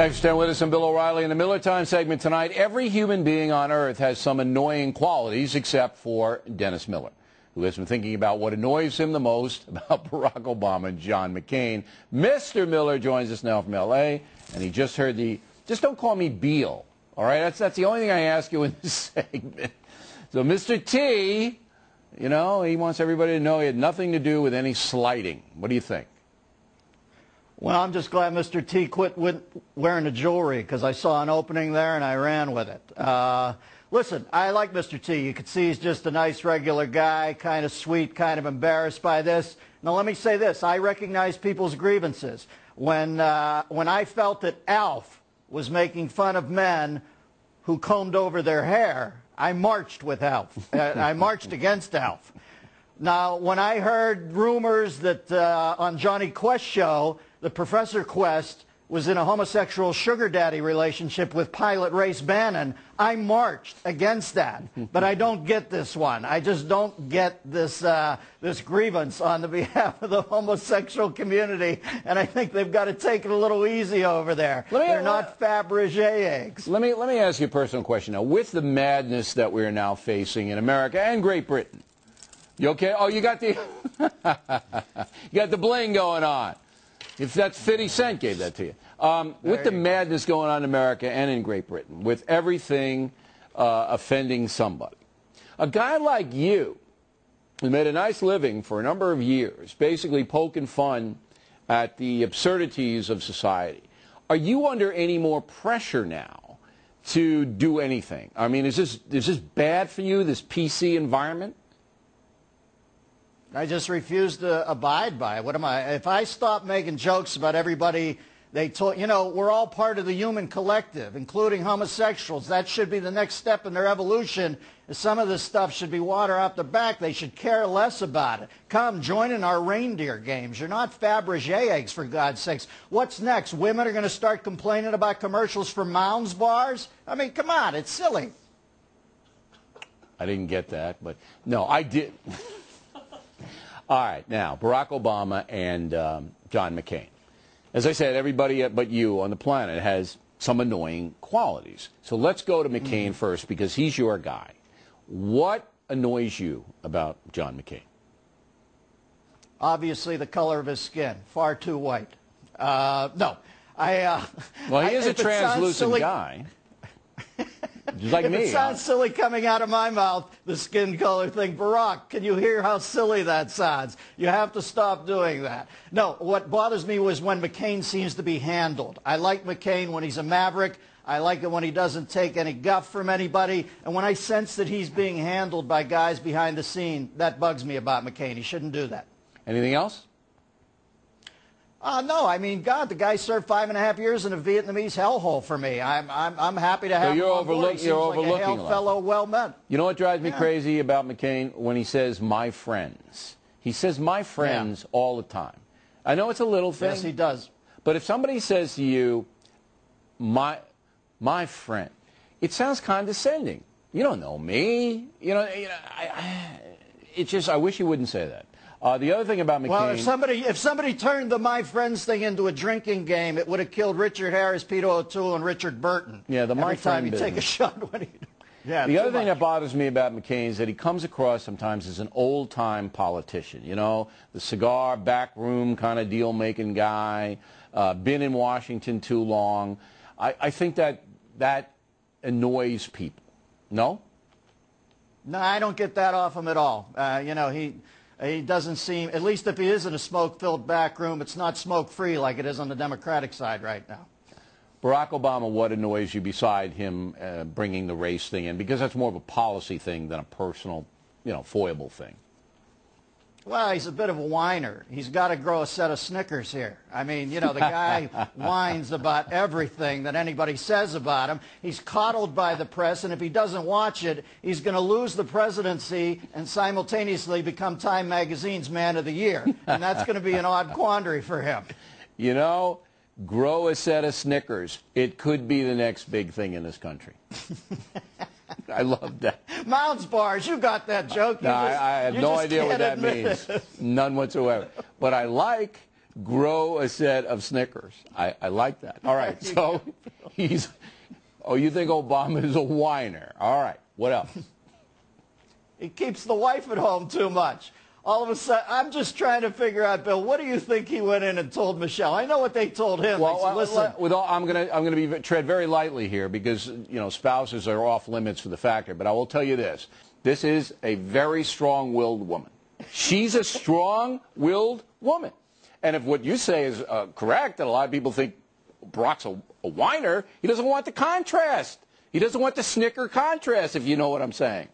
Thanks for staying with us. I'm Bill O'Reilly. In the Miller Time segment tonight, every human being on Earth has some annoying qualities except for Dennis Miller, who has been thinking about what annoys him the most about Barack Obama and John McCain. Mr. Miller joins us now from L.A., and he just heard the, just don't call me Beal, all right? That's the only thing I ask you in this segment. So Mr. T, you know, he wants everybody to know he had nothing to do with any slighting. What do you think? Well, I'm just glad Mr. T quit wearing the jewelry because I saw an opening there and I ran with it. Listen, I like Mr. T. You can see he's just a nice, regular guy, kind of sweet, kind of embarrassed by this. Now, let me say this. I recognize people's grievances. When I felt that Alf was making fun of men who combed over their hair, I marched with Alf. I marched against Alf. Now, when I heard rumors that on Johnny Quest's show, that Professor Quest was in a homosexual sugar daddy relationship with pilot Race Bannon, I marched against that. But I don't get this one. I just don't get this this grievance on the behalf of the homosexual community, and I think they've got to take it a little easy over there. They're not Fabergé eggs. Let me ask you a personal question now. With the madness that we're now facing in America and Great Britain, you okay? Oh, you got the you got the bling going on. If that's 50 Cent gave that to you. With the madness going on in America and in Great Britain, with everything offending somebody, a guy like you, who made a nice living for a number of years, basically poking fun at the absurdities of society, are you under any more pressure now to do anything? I mean, is this bad for you, this PC environment? I just refuse to abide by it. What am I? If I stop making jokes about everybody they told, you know, we're all part of the human collective, including homosexuals. That should be the next step in their evolution. Some of this stuff should be water out the back. They should care less about it. Come, join in our reindeer games. You're not Fabergé eggs, for God's sakes. What's next? Women are going to start complaining about commercials for Mounds bars? I mean, come on, it's silly. I didn't get that, but no, I did. All right, now, Barack Obama and John McCain. As I said, everybody but you on the planet has some annoying qualities. So let's go to McCain first because he's your guy. What annoys you about John McCain? Obviously, the color of his skin. Far too white. No. Well, he is a translucent guy. Just like if me. It sounds silly coming out of my mouth, the skin color thing. Barack, can you hear how silly that sounds? You have to stop doing that. No, what bothers me was when McCain seems to be handled. I like McCain when he's a maverick. I like it when he doesn't take any guff from anybody. And when I sense that he's being handled by guys behind the scene, that bugs me about McCain. He shouldn't do that. Anything else? No, I mean, God, the guy served 5.5 years in a Vietnamese hellhole for me. I'm happy to have him on board. You're overlooking like a hail fellow, well met. You know what drives me crazy about McCain? When he says "my friends." He says "my friends" all the time. I know it's a little thing. Yes, he does. But if somebody says to you, "my friend," it sounds condescending. You don't know me. It's just I wish he wouldn't say that. The other thing about McCain... Well, if somebody turned the My Friends thing into a drinking game, it would have killed Richard Harris, Peter O'Toole, and Richard Burton. Yeah, the My Friend Every time you take a shot when he... Yeah, the other thing that bothers me about McCain is that he comes across sometimes as an old-time politician. You know, the cigar, backroom kind of deal-making guy, been in Washington too long. I think that annoys people. No? No, I don't get that off him at all. He doesn't seem, at least if he is in a smoke-filled back room, it's not smoke-free like it is on the Democratic side right now. Barack Obama, what annoys you beside him bringing the race thing in? Because that's more of a policy thing than a personal, foible thing. Well, he's a bit of a whiner. He's got to grow a set of Snickers here. I mean, the guy whines about everything that anybody says about him. He's coddled by the press, and if he doesn't watch it, he's going to lose the presidency and simultaneously become Time Magazine's Man of the Year. And that's going to be an odd quandary for him. Grow a set of Snickers. It could be the next big thing in this country. I love that. Mounds bars, you got that joke. I have no idea what that means. None whatsoever. But I like grow a set of Snickers. I like that. All right, so he's... Oh, you think Obama is a whiner. All right, what else? He keeps the wife at home too much. All of a sudden, I'm just trying to figure out, Bill, what do you think he went in and told Michelle? I know what they told him. Well, they said, listen. I'm gonna tread very lightly here because spouses are off limits for the factor. But I will tell you this: this is a very strong-willed woman. She's a strong-willed woman, and if what you say is correct, that a lot of people think Barack's a whiner, he doesn't want the contrast. He doesn't want the Snicker contrast, if you know what I'm saying.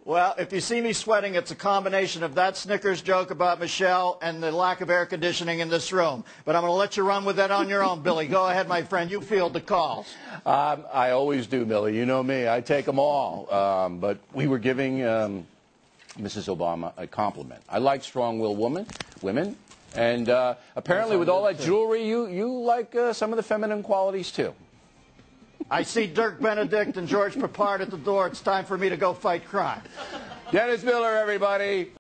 Well, if you see me sweating, it's a combination of that Snickers joke about Michelle and the lack of air conditioning in this room. But I'm going to let you run with that on your own, Billy. Go ahead, my friend. You field the calls. I always do, Millie. You know me. I take them all. But we were giving Mrs. Obama a compliment. I like strong-willed women. And apparently with all that jewelry, you like some of the feminine qualities, too. I see Dirk Benedict and George Papard at the door. It's time for me to go fight crime. Dennis Miller, everybody.